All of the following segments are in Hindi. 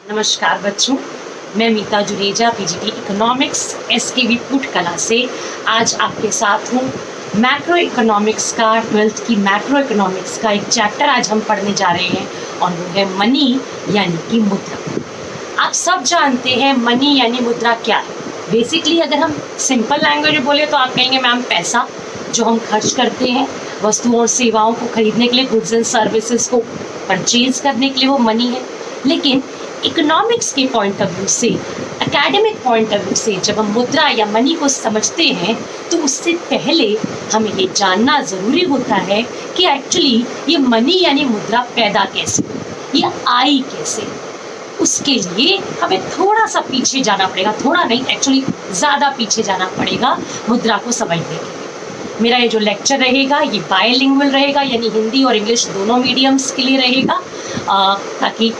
नमस्कार बच्चों, मैं मीता जुनेजा पीजीटी इकोनॉमिक्स एसकेवी पुटकला से आज आपके साथ हूँ। मैक्रो इकोनॉमिक्स का 12th की मैक्रो इकोनॉमिक्स का एक चैप्टर आज हम पढ़ने जा रहे हैं और वो है मनी यानी कि मुद्रा। आप सब जानते हैं मनी यानी मुद्रा क्या है। बेसिकली अगर हम सिंपल लैंग्वेज में बोले तो आप कहेंगे मैम पैसा जो हम खर्च करते हैं वस्तुओं और सेवाओं को खरीदने के लिए, गुड्स एंड सर्विसेज को परचेज करने के लिए, वो मनी है। लेकिन इकोनॉमिक्स के पॉइंट ऑफ व्यू से, एकेडमिक पॉइंट ऑफ व्यू से जब हम मुद्रा या मनी को समझते हैं तो उससे पहले हमें ये जानना ज़रूरी होता है कि एक्चुअली ये मनी यानी मुद्रा पैदा कैसे, ये आई कैसे। उसके लिए हमें थोड़ा सा पीछे जाना पड़ेगा, थोड़ा नहीं एक्चुअली ज़्यादा पीछे जाना पड़ेगा मुद्रा को समझने के लिए। मेरा ये जो लेक्चर रहेगा ये बायलिंगुअल रहेगा, यानी हिंदी और इंग्लिश दोनों मीडियम्स के लिए रहेगा, ताकि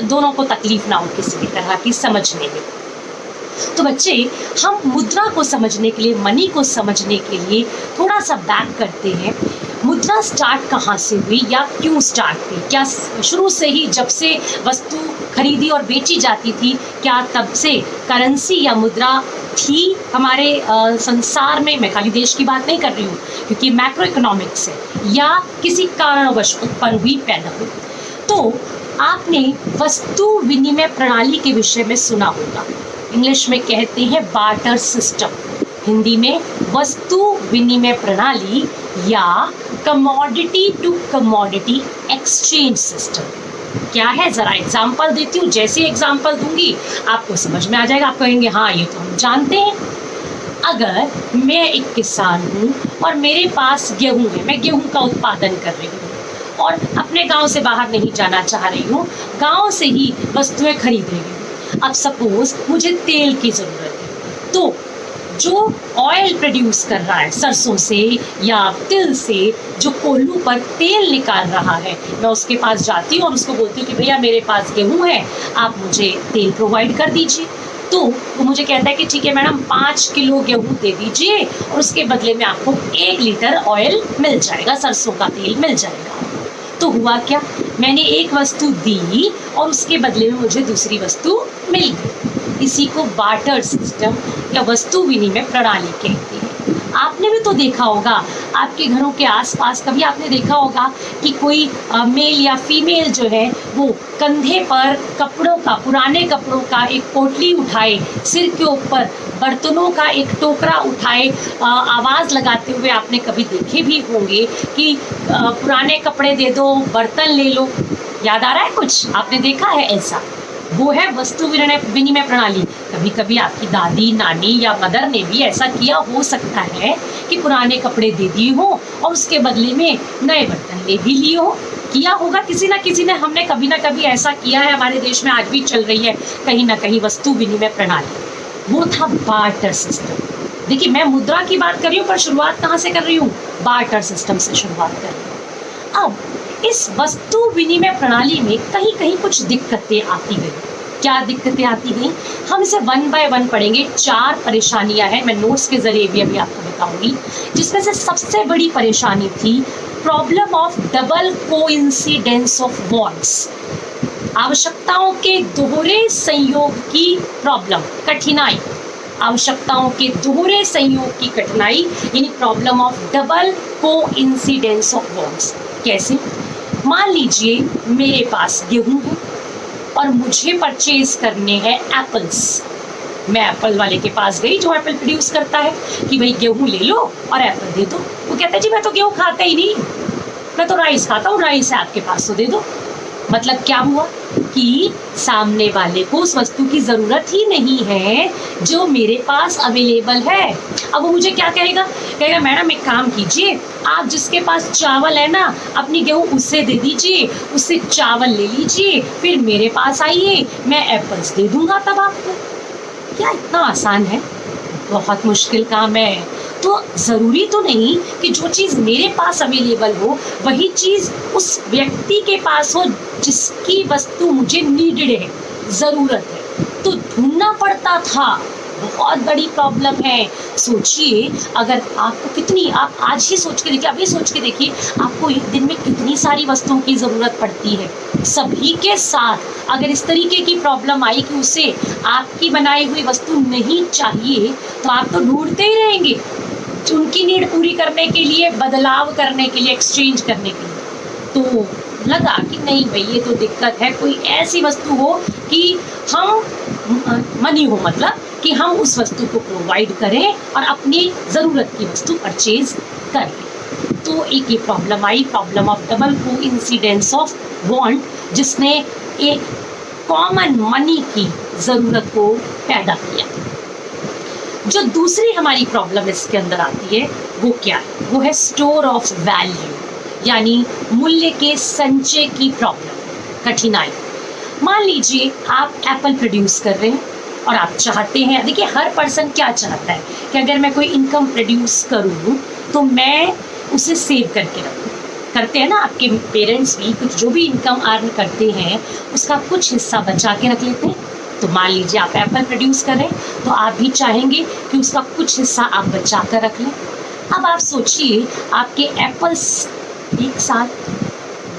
दोनों को तकलीफ ना हो किसी भी तरह की समझने में। तो बच्चे, हम मुद्रा को समझने के लिए, मनी को समझने के लिए थोड़ा सा बैक करते हैं। मुद्रा स्टार्ट कहाँ से हुई या क्यों स्टार्ट हुई? क्या शुरू से ही जब से वस्तु खरीदी और बेची जाती थी, क्या तब से करेंसी या मुद्रा थी हमारे संसार में? मैं खाली देश की बात नहीं कर रही हूँ क्योंकि मैक्रो इकोनॉमिक्स है, या किसी कारणवश उत्पन्न हुई, पैदा हुई। तो आपने वस्तु विनिमय प्रणाली के विषय में सुना होगा। इंग्लिश में कहते हैं बार्टर सिस्टम, हिंदी में वस्तु विनिमय प्रणाली या commodity to commodity exchange system. क्या है, ज़रा एग्जाम्पल देती हूँ। जैसे एग्जाम्पल दूंगी आपको समझ में आ जाएगा। आप कहेंगे हाँ ये तो हम जानते हैं। अगर मैं एक किसान हूँ और मेरे पास गेहूँ है, मैं गेहूँ का उत्पादन कर रही हूँ और अपने गांव से बाहर नहीं जाना चाह रही हूँ, गांव से ही वस्तुएं खरीद रही हूँ। अब सपोज मुझे तेल की ज़रूरत है, तो जो ऑयल प्रोड्यूस कर रहा है सरसों से या तिल से, जो कोल्हू पर तेल निकाल रहा है, मैं उसके पास जाती हूँ और उसको बोलती हूँ कि भैया मेरे पास गेहूँ है, आप मुझे तेल प्रोवाइड कर दीजिए। तो वो मुझे कहता है कि ठीक है मैडम 5 किलो गेहूँ दे दीजिए और उसके बदले में आपको 1 लीटर ऑयल मिल जाएगा, सरसों का तेल मिल जाएगा। तो हुआ क्या, मैंने एक वस्तु दी और उसके बदले में मुझे दूसरी वस्तु मिल गई। इसी को बार्टर सिस्टम या वस्तु विनिमय प्रणाली कहती है। आपने भी तो देखा होगा, आपके घरों के आसपास कभी आपने देखा होगा कि कोई मेल या फीमेल जो है वो कंधे पर कपड़ों का, पुराने कपड़ों का एक पोटली उठाए, सिर के ऊपर बर्तनों का एक टोकरा उठाए, आवाज़ लगाते हुए आपने कभी देखे भी होंगे कि पुराने कपड़े दे दो, बर्तन ले लो। याद आ रहा है कुछ? आपने देखा है ऐसा? वो है वस्तु विनिमय प्रणाली। कभी कभी आपकी दादी, नानी या मदर ने भी ऐसा किया हो सकता है कि पुराने कपड़े दे दिए हो और उसके बदले में नए बर्तन ले भी लिए हो। किया होगा किसी ना किसी ने, हमने कभी ना कभी ऐसा किया है। हमारे देश में आज भी चल रही है कहीं ना कहीं वस्तु विनिमय प्रणाली। वो था बार्टर सिस्टम। देखिए, मैं मुद्रा की बात कर रही हूँ पर शुरुआत कहाँ से कर रही हूँ? बार्टर सिस्टम से शुरुआत कर रही हूँ। अब इस वस्तु विनिमय प्रणाली में कहीं कहीं कुछ दिक्कतें आती गई। क्या दिक्कतें आती गई, हम इसे 1 बाय 1 पढ़ेंगे। 4 परेशानियां हैं, मैं नोट्स के जरिए भी अभी आपको बताऊंगी। जिसमें से सबसे बड़ी परेशानी थी problem of double coincidence of wants, आवश्यकताओं के दोहरे संयोग की प्रॉब्लम, कठिनाई, आवश्यकताओं के दोहरे संयोग की कठिनाई, यानी problem of double coincidence of wants. कैसे? मान लीजिए मेरे पास गेहूं है और मुझे परचेज करने हैं एप्पल्स। मैं एप्पल वाले के पास गई जो एप्पल प्रोड्यूस करता है कि भाई गेहूं ले लो और एप्पल दे दो। वो कहता है जी मैं तो गेहूं खाता ही नहीं, मैं तो राइस खाता हूँ, राइस है आपके पास तो दे दो। मतलब क्या हुआ कि सामने वाले को उस वस्तु की ज़रूरत ही नहीं है जो मेरे पास अवेलेबल है। अब वो मुझे क्या कहेगा? कहेगा मैडम एक काम कीजिए, आप जिसके पास चावल है ना, अपनी गेहूँ उससे दे दीजिए, उससे चावल ले लीजिए, फिर मेरे पास आइए, मैं एप्पल्स दे दूँगा तब आपको। क्या इतना आसान है? बहुत मुश्किल काम है। तो ज़रूरी तो नहीं कि जो चीज़ मेरे पास अवेलेबल हो वही चीज़ उस व्यक्ति के पास हो जिसकी वस्तु मुझे नीडेड है, ज़रूरत है। तो ढूंढना पड़ता था बहुत बड़ी प्रॉब्लम है। सोचिए, अगर आपको कितनी, आप आज ही सोच के देखिए, अभी सोच के देखिए, आपको एक दिन में कितनी सारी वस्तुओं की ज़रूरत पड़ती है। सभी के साथ अगर इस तरीके की प्रॉब्लम आई कि उसे आपकी बनाई हुई वस्तु नहीं चाहिए, तो आप तो ढूंढते ही रहेंगे उनकी नीड पूरी करने के लिए, बदलाव करने के लिए, एक्सचेंज करने के लिए। तो लगा कि नहीं भाई, ये तो दिक्कत है, कोई ऐसी वस्तु हो कि हम मनी हो, मतलब कि हम उस वस्तु को प्रोवाइड करें और अपनी ज़रूरत की वस्तु परचेज कर लें। तो एक ये problem I, problem of double coincidence of want, जिसने एक कॉमन मनी की ज़रूरत को पैदा किया। जो दूसरी हमारी प्रॉब्लम इसके अंदर आती है वो क्या है? वो है स्टोर ऑफ वैल्यू, यानी मूल्य के संचय की प्रॉब्लम, कठिनाई। मान लीजिए आप एप्पल प्रोड्यूस कर रहे हैं और आप चाहते हैं, देखिए हर पर्सन क्या चाहता है कि अगर मैं कोई इनकम प्रोड्यूस करूँ तो मैं उसे सेव करके रखूँ। करते हैं ना, आपके पेरेंट्स भी कुछ जो भी इनकम अर्न करते हैं उसका कुछ हिस्सा बचा के रख लेते हैं। तो मान लीजिए आप एप्पल प्रोड्यूस कर रहे हैं तो आप भी चाहेंगे कि उसका कुछ हिस्सा आप बचा कर रख लें। अब आप सोचिए, आपके एप्पल्स 1 साल,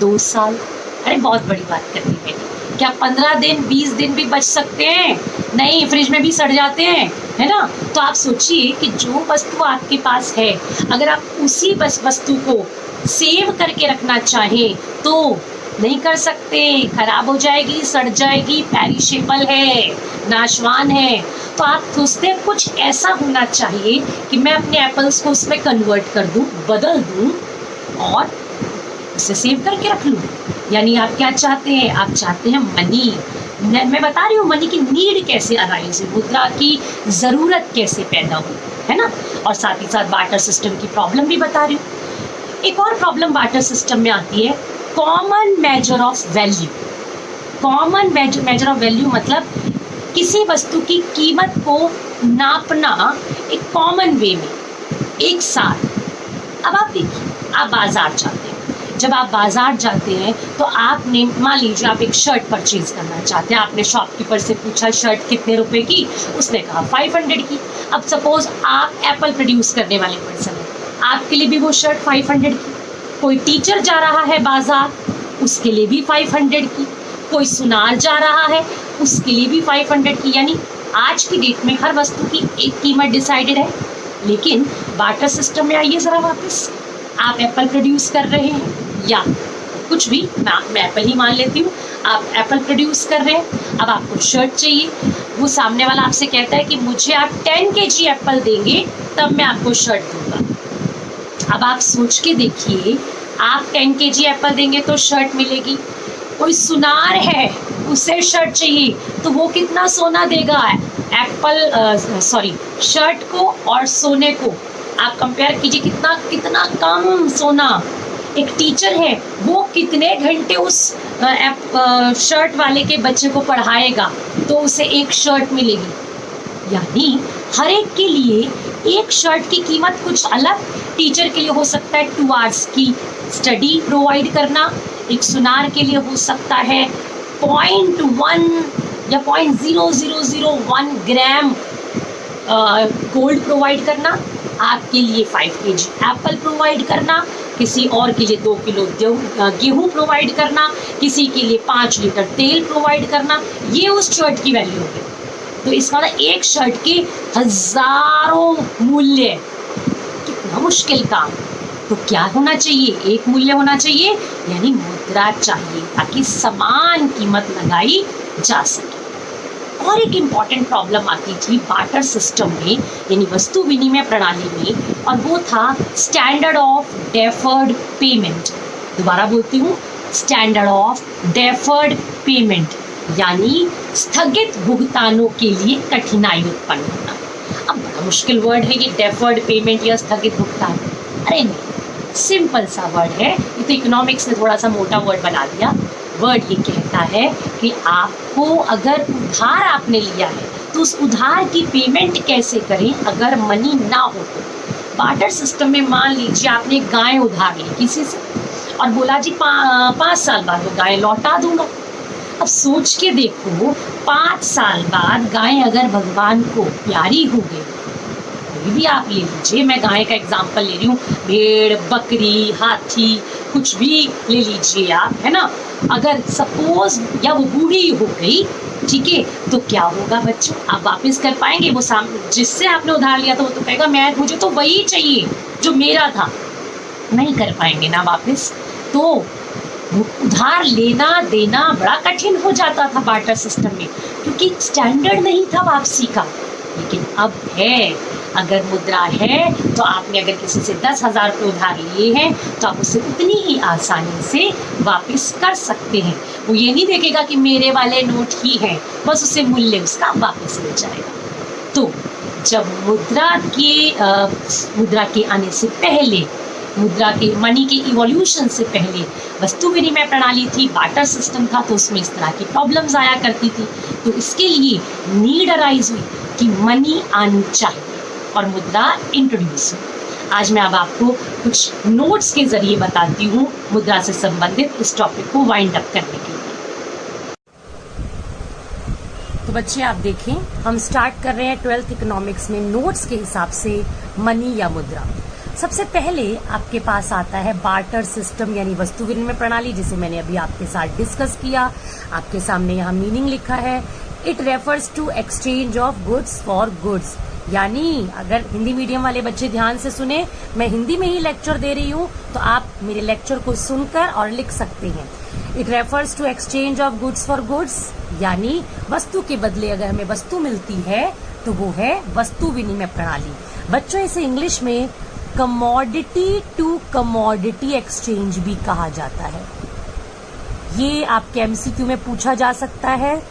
2 साल, अरे बहुत बड़ी बात कर दी मैंने, क्या 15 दिन 20 दिन भी बच सकते हैं? नहीं, फ्रिज में भी सड़ जाते हैं, है ना। तो आप सोचिए कि जो वस्तु आपके पास है, अगर आप उसी वस्तु को सेव करके रखना चाहें तो नहीं कर सकते, खराब हो जाएगी, सड़ जाएगी, पेरिशेबल है, नाशवान है। तो आप सोचते हैं कुछ ऐसा होना चाहिए कि मैं अपने एप्पल्स को उसमें कन्वर्ट कर दूं, बदल दूं और उसे सेव करके रख लूं। यानी आप क्या चाहते हैं? आप चाहते हैं मनी। मैं बता रही हूँ मनी की नीड कैसे अराइज, मुद्रा की ज़रूरत कैसे पैदा हो, है ना। और साथ ही साथ बार्टर सिस्टम की प्रॉब्लम भी बता रही हूँ। एक और प्रॉब्लम बार्टर सिस्टम में आती है, common measure of value. Common measure of value मतलब किसी वस्तु की कीमत को नापना एक कॉमन वे में, एक साथ। अब आप देखिए, आप बाजार जाते हैं, जब आप बाजार जाते हैं तो आपने, मान लीजिए आप एक शर्ट परचेज करना चाहते हैं, आपने शॉपकीपर से पूछा शर्ट कितने रुपए की, उसने कहा 500 की। अब सपोज आप एप्पल प्रोड्यूस करने वाले पर्सन हैं, आपके लिए भी वो शर्ट 500 की। कोई टीचर जा रहा है बाजार, उसके लिए भी 500 की। कोई सुनार जा रहा है, उसके लिए भी 500 की। यानी आज की डेट में हर वस्तु की एक कीमत डिसाइडेड है। लेकिन बार्टर सिस्टम में आइए ज़रा वापस, आप एप्पल प्रोड्यूस कर रहे हैं या कुछ भी, मैं एप्पल ही मान लेती हूँ, आप एप्पल प्रोड्यूस कर रहे हैं। अब आपको शर्ट चाहिए, वो सामने वाला आपसे कहता है कि मुझे आप 10 kg एप्पल देंगे तब मैं आपको शर्ट दूंगा। अब आप सोच के देखिए, आप 10 kg एप्पल देंगे तो शर्ट मिलेगी। कोई सुनार है, उसे शर्ट चाहिए तो वो कितना सोना देगा? शर्ट को और सोने को आप कंपेयर कीजिए, कितना कितना कम सोना। एक टीचर है, वो कितने घंटे उस शर्ट वाले के बच्चे को पढ़ाएगा तो उसे एक शर्ट मिलेगी। यानी हर एक के लिए एक शर्ट की कीमत कुछ अलग। टीचर के लिए हो सकता है 2 आवर्स की स्टडी प्रोवाइड करना, एक सुनार के लिए हो सकता है 0.1 या 0.0001 ग्राम गोल्ड प्रोवाइड करना, आपके लिए 5 kg एप्पल प्रोवाइड करना, किसी और के लिए 2 किलो गेहूँ प्रोवाइड करना, किसी के लिए 5 लीटर तेल प्रोवाइड करना। ये उस शर्ट की वैल्यू होगी। तो इसका मतलब एक शर्ट के हजारों मूल्य, कितना मुश्किल काम। तो क्या होना चाहिए? एक मूल्य होना चाहिए, यानी मुद्रा चाहिए, ताकि समान कीमत लगाई जा सके। और एक इम्पॉर्टेंट प्रॉब्लम आती थी बार्टर सिस्टम में, यानी वस्तु विनिमय प्रणाली में, और वो था स्टैंडर्ड ऑफ डेफर्ड पेमेंट। दोबारा बोलती हूँ, स्टैंडर्ड ऑफ डेफर्ड पेमेंट, यानी स्थगित भुगतानों के लिए कठिनाई उत्पन्न होना। अब बड़ा मुश्किल वर्ड है ये डेफर्ड पेमेंट या स्थगित भुगतान। अरे नहीं, सिंपल सा वर्ड है, ये तो इकोनॉमिक्स ने थोड़ा सा मोटा वर्ड बना दिया। वर्ड ये कहता है कि आपको अगर उधार आपने लिया है तो उस उधार की पेमेंट कैसे करें अगर मनी ना हो तो। बार्टर सिस्टम में मान लीजिए आपने गाय उधार ली किसी से और बोला जी 5 साल बाद वो गाय लौटा दूंगा। अब सोच के देखो, 5 साल बाद गाय अगर भगवान को प्यारी हो गई, कोई भी आप ले लीजिए, मैं गाय का एग्जाम्पल ले रही हूँ, भेड़, बकरी, हाथी, कुछ भी ले लीजिए आप, है ना। अगर सपोज या वो बूढ़ी हो गई, ठीक है, तो क्या होगा बच्चों, आप वापस कर पाएंगे? वो जिससे आपने उधार लिया था वो तो कहेगा मुझे तो वही चाहिए जो मेरा था, नहीं कर पाएंगे ना वापस। तो उधार लेना देना बड़ा कठिन हो जाता था बार्टर सिस्टम में, क्योंकि स्टैंडर्ड नहीं था वापसी का। लेकिन अब है, अगर मुद्रा है तो आपने अगर किसी से 10,000 रुपये उधार लिए हैं तो आप उसे उतनी ही आसानी से वापस कर सकते हैं। वो ये नहीं देखेगा कि मेरे वाले नोट ही हैं, बस उसे मूल्य उसका वापस मिल जाएगा। तो जब मुद्रा के आने से पहले, मुद्रा के मनी के इवोल्यूशन से पहले वस्तु विनिमय प्रणाली थी, बार्टर सिस्टम था, तो उसमें इस तरह की प्रॉब्लम्स आया करती थी। तो इसके लिए नीड अराइज हुई कि मनी आनी चाहिए और मुद्रा इंट्रोड्यूस हुई। आज मैं अब आपको कुछ नोट्स के जरिए बताती हूँ मुद्रा से संबंधित इस टॉपिक को वाइंड अप करने के लिए। तो बच्चे आप देखें, हम स्टार्ट कर रहे हैं 12th इकोनॉमिक्स में नोट्स के हिसाब से मनी या मुद्रा। सबसे पहले आपके पास आता है बार्टर सिस्टम यानी वस्तु विनिमय प्रणाली, जिसे मैंने अभी आपके साथ डिस्कस किया। आपके सामने यहाँ मीनिंग लिखा है, it refers to exchange of goods for goods. यानी अगर हिंदी मीडियम वाले बच्चे ध्यान से सुने, मैं हिंदी में ही लेक्चर दे रही हूँ, तो आप मेरे लेक्चर को सुनकर और लिख सकते हैं। It refers to exchange of goods for goods, यानी वस्तु के बदले अगर हमें वस्तु मिलती है तो वो है वस्तु विनिमय प्रणाली। बच्चों इसे इंग्लिश में कमोडिटी टू कमोडिटी एक्सचेंज भी कहा जाता है। ये आपके एमसीक्यू में पूछा जा सकता है,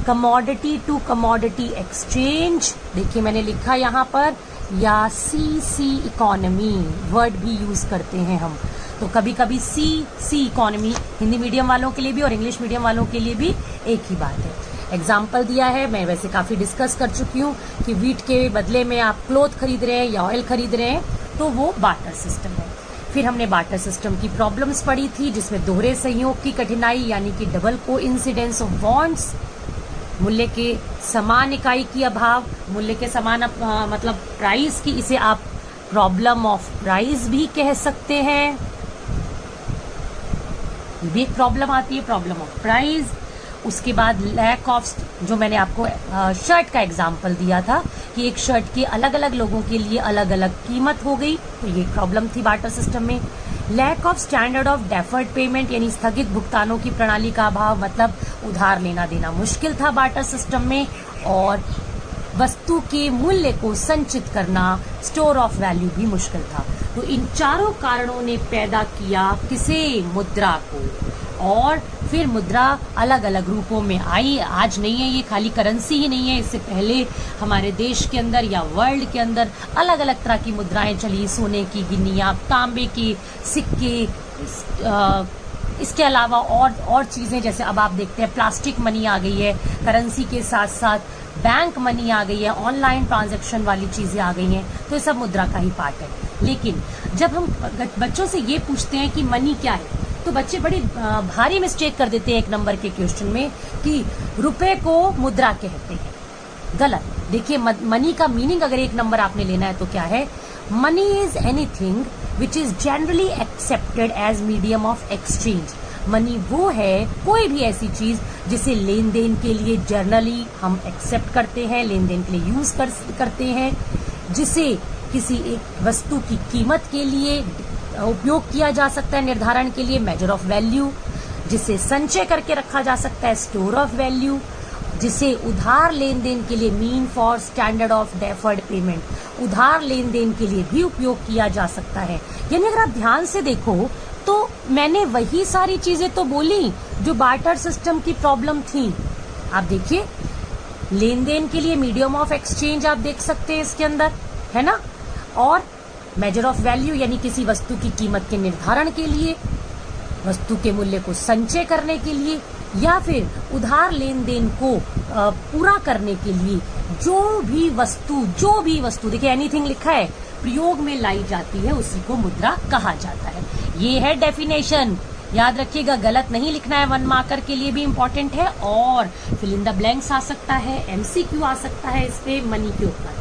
कमोडिटी टू कमोडिटी एक्सचेंज। देखिए मैंने लिखा यहाँ पर, या सी इकोनॉमी वर्ड भी यूज करते हैं हम, तो कभी कभी सी इकोनॉमी हिंदी मीडियम वालों के लिए भी और इंग्लिश मीडियम वालों के लिए भी एक ही बात है। एग्जाम्पल दिया है, मैं वैसे काफी डिस्कस कर चुकी हूँ कि वीट के बदले में आप क्लोथ खरीद रहे हैं या ऑयल खरीद रहे हैं, तो वो बार्टर सिस्टम है। फिर हमने बार्टर सिस्टम की प्रॉब्लम्स पढ़ी थी, जिसमें दोहरे सहयोग की कठिनाई यानी कि डबल को इंसिडेंस ऑफ बॉन्ड्स, मूल्य के समान इकाई की अभाव, मूल्य के समान मतलब प्राइस की, इसे आप प्रॉब्लम ऑफ प्राइस भी कह सकते हैं। ये भी एक प्रॉब्लम आती है, प्रॉब्लम ऑफ प्राइस। उसके बाद लैक ऑफ, जो मैंने आपको शर्ट का एग्जाम्पल दिया था कि एक शर्ट की अलग अलग लोगों के लिए अलग अलग कीमत हो गई, तो ये प्रॉब्लम थी बार्टर सिस्टम में। Lack of standard of deferred payment यानी स्थगित भुगतानों की प्रणाली का अभाव, मतलब उधार लेना देना मुश्किल था बार्टर सिस्टम में। और वस्तु के मूल्य को संचित करना, स्टोर ऑफ वैल्यू भी मुश्किल था। तो इन चारों कारणों ने पैदा किया किसे, मुद्रा को। और फिर मुद्रा अलग अलग रूपों में आई, आज नहीं है, ये खाली करेंसी ही नहीं है, इससे पहले हमारे देश के अंदर या वर्ल्ड के अंदर अलग अलग तरह की मुद्राएं चली, सोने की गिन्नियां, तांबे के सिक्के, इसके अलावा और चीजें, जैसे अब आप देखते हैं प्लास्टिक मनी आ गई है, करेंसी के साथ साथ बैंक मनी आ गई है, ऑनलाइन ट्रांजैक्शन वाली चीजें आ गई हैं, तो ये सब मुद्रा का ही पार्ट है। लेकिन जब हम बच्चों से ये पूछते हैं कि मनी क्या है, तो बच्चे बड़ी भारी मिस्टेक कर देते हैं एक नंबर के क्वेश्चन में कि रुपए को मुद्रा कहते हैं। गलत। देखिए मनी का मीनिंग अगर एक नंबर आपने लेना है तो क्या है, money is anything which is generally accepted as medium of exchange. Money वो है, कोई भी ऐसी चीज जिसे लेन देन के लिए जनरली हम एक्सेप्ट करते हैं, लेन देन के लिए यूज करते हैं, जिसे किसी एक वस्तु की कीमत के लिए उपयोग किया जा सकता है निर्धारण के लिए, मेजर ऑफ वैल्यू, जिसे संचय करके रखा जा सकता है, स्टोर ऑफ वैल्यू, जिसे उधार लेन देन के लिए, mean for standard of deferred payment, उधार लेन देन के लिए भी उपयोग किया जा सकता है। यानी अगर आप ध्यान से देखो तो मैंने वही सारी चीजें तो बोली जो बार्टर सिस्टम की प्रॉब्लम थी। आप देखिए लेन देन के लिए मीडियम ऑफ एक्सचेंज आप देख सकते हैं इसके अंदर, है ना, और मेजर ऑफ वैल्यू यानी किसी वस्तु की कीमत के निर्धारण के लिए, वस्तु के मूल्य को संचय करने के लिए, या फिर उधार लेन देन को पूरा करने के लिए जो भी वस्तु देखिए एनीथिंग लिखा है, प्रयोग में लाई जाती है, उसी को मुद्रा कहा जाता है। ये है डेफिनेशन याद रखिएगा, गलत नहीं लिखना है, 1 मार्कर के लिए भी इम्पोर्टेंट है। और फिल इन द ब्लैंक्स आ सकता है, MCQ आ सकता है इस पे मनी के ऊपर।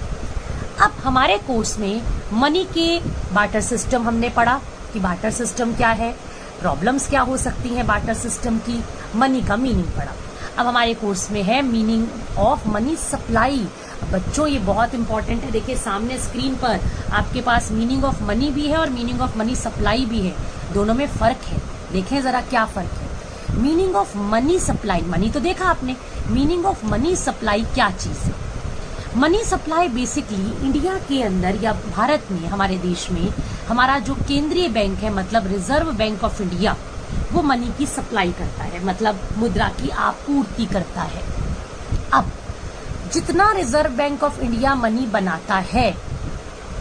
अब हमारे कोर्स में मनी के बार्टर सिस्टम हमने पढ़ा कि बार्टर सिस्टम क्या है, प्रॉब्लम्स क्या हो सकती हैं बार्टर सिस्टम की, मनी का मीनिंग पढ़ा। अब हमारे कोर्स में है मीनिंग ऑफ मनी सप्लाई। बच्चों ये बहुत इंपॉर्टेंट है, देखिए सामने स्क्रीन पर आपके पास मीनिंग ऑफ मनी भी है और मीनिंग ऑफ मनी सप्लाई भी है, दोनों में फर्क है। देखें जरा क्या फर्क है। Meaning of money supply, money तो देखा आपने, मीनिंग ऑफ मनी सप्लाई क्या चीज है। मनी सप्लाई बेसिकली इंडिया के अंदर या भारत में, हमारे देश में हमारा जो केंद्रीय बैंक है, मतलब रिजर्व बैंक ऑफ इंडिया, वो मनी की सप्लाई करता है, मतलब मुद्रा की आपूर्ति करता है। अब जितना reserve bank of India money बनाता है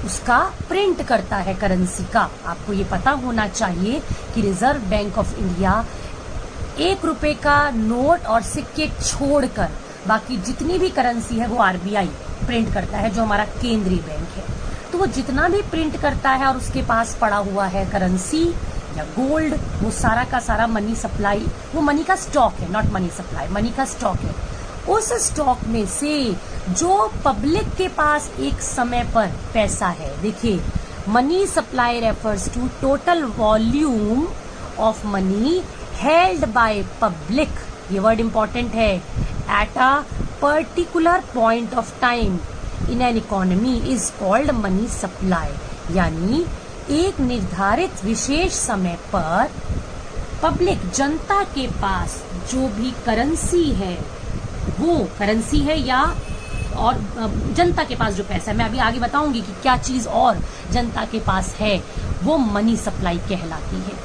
उसका प्रिंट करता है करेंसी का। आपको ये पता होना चाहिए कि रिजर्व बैंक ऑफ इंडिया 1 रुपए का नोट और सिक्के छोड़कर बाकी जितनी भी करेंसी है वो RBI प्रिंट करता है, जो हमारा केंद्रीय बैंक है। तो वो जितना भी प्रिंट करता है और उसके पास पड़ा हुआ है करेंसी या गोल्ड, वो सारा का सारा मनी सप्लाई, वो मनी का स्टॉक है, नॉट मनी सप्लाई, मनी का स्टॉक है। उस स्टॉक में से जो पब्लिक के पास एक समय पर पैसा है, देखिए money supply refers to total volume of money held by public, ये वर्ड इंपॉर्टेंट है, at a particular point of time in an economy is called money supply. यानी एक निर्धारित विशेष समय पर पब्लिक, जनता के पास जो भी करेंसी है, वो करेंसी है या और जनता के पास जो पैसा है, मैं अभी आगे बताऊंगी कि क्या चीज और जनता के पास है, वो मनी सप्लाई कहलाती है।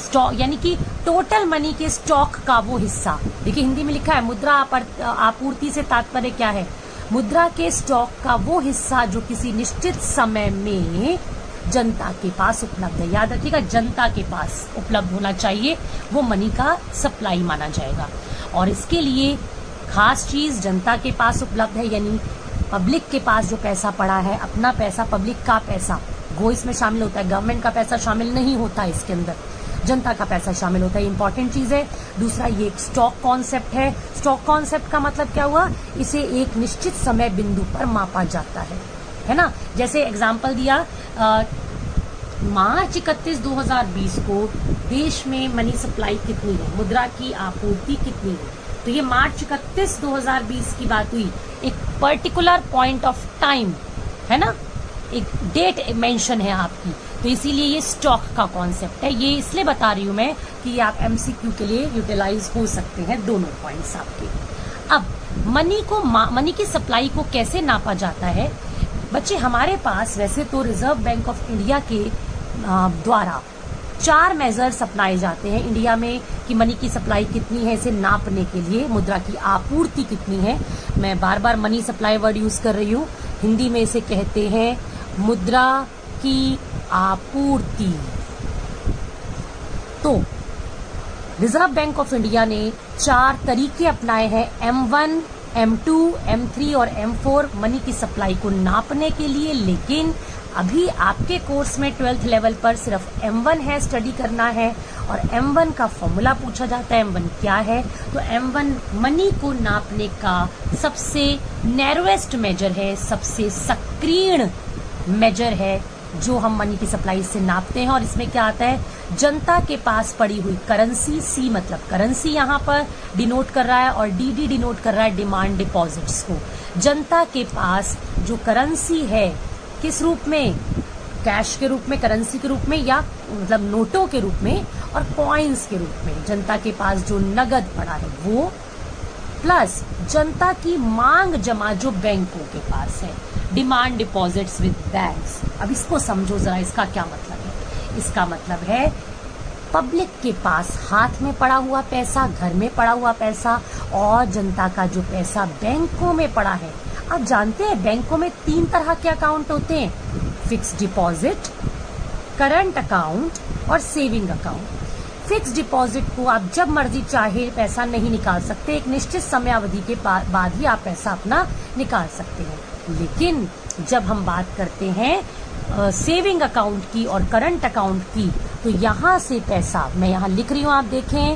स्टॉक यानी कि टोटल मनी के स्टॉक का वो हिस्सा। देखिए हिंदी में लिखा है मुद्रा आपूर्ति से तात्पर्य क्या है, मुद्रा के स्टॉक का वो हिस्सा जो किसी निश्चित समय में जनता के पास उपलब्ध है। याद रखिएगा, जनता के पास उपलब्ध होना चाहिए, वो मनी का सप्लाई माना जाएगा। और इसके लिए खास चीज जनता के पास उपलब्ध है, यानी पब्लिक के पास जो पैसा पड़ा है, अपना पैसा, पब्लिक का पैसा, वो इसमें शामिल होता है। गवर्नमेंट का पैसा शामिल नहीं होता इसके अंदर, जनता का पैसा शामिल होता है। इंपॉर्टेंट चीज है। दूसरा ये एक स्टॉक कॉन्सेप्ट है। स्टॉक कॉन्सेप्ट का मतलब क्या हुआ, इसे एक निश्चित समय बिंदु पर मापा जाता है ना। जैसे एग्जाम्पल दिया, मार्च 31, 2020 को देश में मनी सप्लाई कितनी है, मुद्रा की आपूर्ति कितनी है, तो ये मार्च 31, 2020 की बात हुई। एक पर्टिकुलर पॉइंट ऑफ टाइम है ना, एक डेट मेंशन है आपकी, तो इसीलिए ये स्टॉक का कॉन्सेप्ट है। ये इसलिए बता रही हूं मैं कि आप MCQ के लिए यूटिलाइज हो सकते हैं दोनों पॉइंट्स आपके। अब मनी की सप्लाई को कैसे नापा जाता है बच्चे, हमारे पास वैसे तो रिजर्व बैंक ऑफ इंडिया के द्वारा 4 मेजर्स अपनाए जाते हैं इंडिया में कि मनी की सप्लाई कितनी है, इसे नापने के लिए मुद्रा की आपूर्ति कितनी है। मैं बार बार मनी सप्लाई वर्ड यूज कर रही हूँ, हिंदी में इसे कहते हैं मुद्रा की आपूर्ति। तो रिजर्व बैंक ऑफ इंडिया ने 4 तरीके अपनाए हैं, M1, M2, M3 और M4 मनी की सप्लाई को नापने के लिए। लेकिन अभी आपके कोर्स में 12th लेवल पर सिर्फ M1 है, स्टडी करना है, और M1 का फॉर्मूला पूछा जाता है। M1 क्या है, तो M1 मनी को नापने का सबसे नैरोएस्ट मेजर है, सबसे सक्रिय मेजर है जो हम मनी की सप्लाई से नापते हैं। और इसमें क्या आता है, जनता के पास पड़ी हुई करेंसी, C मतलब करेंसी यहाँ पर डिनोट कर रहा है, और DD डिनोट कर रहा है डिमांड डिपॉजिट्स को। जनता के पास जो करेंसी है, किस रूप में, कैश के रूप में, करेंसी के रूप में, या मतलब नोटों के रूप में और कॉइन्स के रूप में, जनता के पास जो नगद पड़ा है वो, प्लस जनता की मांग जमा जो बैंकों के पास है, डिमांड डिपॉजिट्स विद बैंक्स। अब इसको समझो जरा, इसका क्या मतलब है। इसका मतलब है पब्लिक के पास हाथ में पड़ा हुआ पैसा, घर में पड़ा हुआ पैसा, और जनता का जो पैसा बैंकों में पड़ा है। आप जानते हैं बैंकों में 3 तरह के अकाउंट होते हैं, फिक्स डिपॉजिट, करंट अकाउंट और सेविंग अकाउंट। फिक्स डिपॉजिट को आप जब मर्जी चाहे पैसा नहीं निकाल सकते, एक निश्चित समय अवधि के बाद ही आप पैसा अपना निकाल सकते हैं। लेकिन जब हम बात करते हैं सेविंग अकाउंट की और करंट अकाउंट की, तो यहाँ से पैसा मैं यहाँ लिख रही हूँ, आप देखें,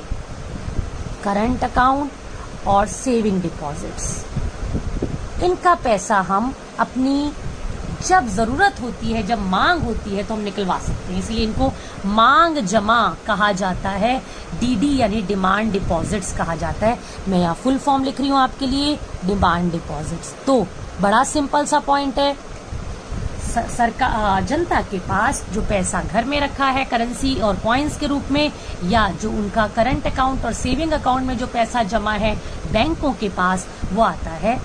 करंट अकाउंट और सेविंग डिपॉजिट्स, इनका पैसा हम अपनी जब जरूरत होती है, जब मांग होती है तो हम निकलवा सकते हैं, इसलिए इनको मांग जमा कहा जाता है, डीडी यानी डिमांड डिपॉजिट्स कहा जाता है। मैं यहाँ फुल फॉर्म लिख रही हूँ आपके लिए, डिमांड डिपॉजिट्स। तो बड़ा सिंपल सा पॉइंट है, सरकार जनता के पास जो पैसा घर में रखा है करेंसी और कॉइन्स के रूप में, या जो उनका करंट अकाउंट और सेविंग अकाउंट में जो पैसा जमा है बैंकों के पास, वो आता है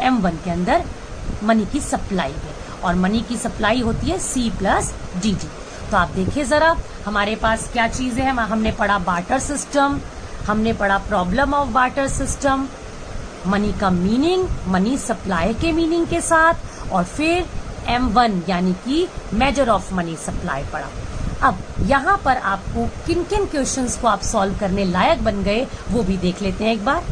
M1 के अंदर मनी की सप्लाई में, और मनी की सप्लाई होती है C+DD। तो आप देखिए जरा हमारे पास क्या चीजें हैं। हमने पढ़ा बार्टर सिस्टम, हमने पढ़ा problem of barter system, money का मीनिंग, मनी सप्लाई के मीनिंग के साथ, और फिर M1 यानी कि मेजर ऑफ मनी सप्लाई पढ़ा। अब यहाँ पर आपको किन किन क्वेश्चंस को आप सॉल्व करने लायक बन गए वो भी देख लेते हैं एक बार।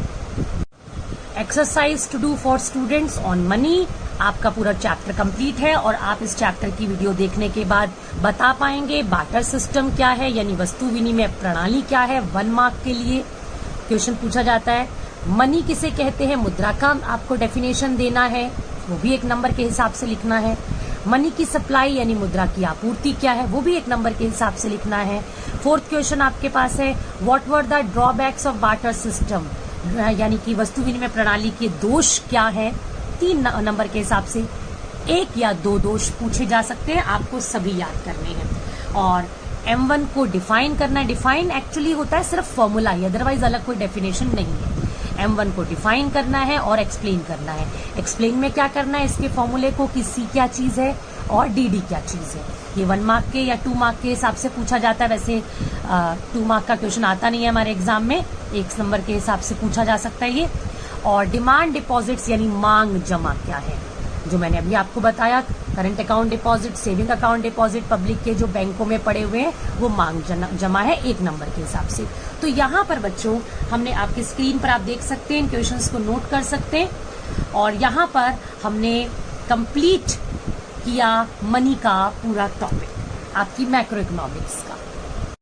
Exercise to do for students on money, आपका पूरा चैप्टर कंप्लीट है और आप इस चैप्टर की वीडियो देखने के बाद बता पाएंगे बार्टर सिस्टम क्या है, यानी वस्तु विनिमय प्रणाली क्या है। 1 मार्क के लिए क्वेश्चन पूछा जाता है। मनी किसे कहते हैं, मुद्रा का आपको डेफिनेशन देना है, वो भी 1 नंबर के हिसाब से लिखना है। मनी की सप्लाई यानी मुद्रा की आपूर्ति क्या है, वो भी 1 नंबर के हिसाब से लिखना है। 4th क्वेश्चन आपके पास है, what were the drawbacks of barter system, यानी कि वस्तु विनिमय प्रणाली के दोष क्या है। 3 नंबर के हिसाब से 1 या 2 दोष पूछे जा सकते हैं, आपको सभी याद करने हैं। और M1 को डिफाइन करना है। डिफाइन एक्चुअली होता है सिर्फ फॉर्मूला ही, अदरवाइज अलग कोई डेफिनेशन नहीं है। M1 को डिफाइन करना है और एक्सप्लेन करना है। एक्सप्लेन में क्या करना है, इसके फॉर्मूले को कि C क्या चीज है और DD क्या चीज है। ये 1 मार्क के या 2 मार्क के हिसाब से पूछा जाता है। वैसे 2 मार्क का क्वेश्चन आता नहीं है हमारे एग्जाम में, 1 नंबर के हिसाब से पूछा जा सकता है ये। और डिमांड डिपॉजिट्स यानी मांग जमा क्या है, जो मैंने अभी आपको बताया, current account deposit, saving account deposit public के जो बैंकों में पड़े हुए हैं वो मांग जमा है 1 नंबर के हिसाब से। तो यहाँ पर बच्चों हमने आपकी स्क्रीन पर आप देख सकते हैं, इन क्वेश्चंस को नोट कर सकते हैं। और यहाँ पर हमने कंप्लीट किया मनी का पूरा टॉपिक आपकी मैक्रो इकोनॉमिक्स का।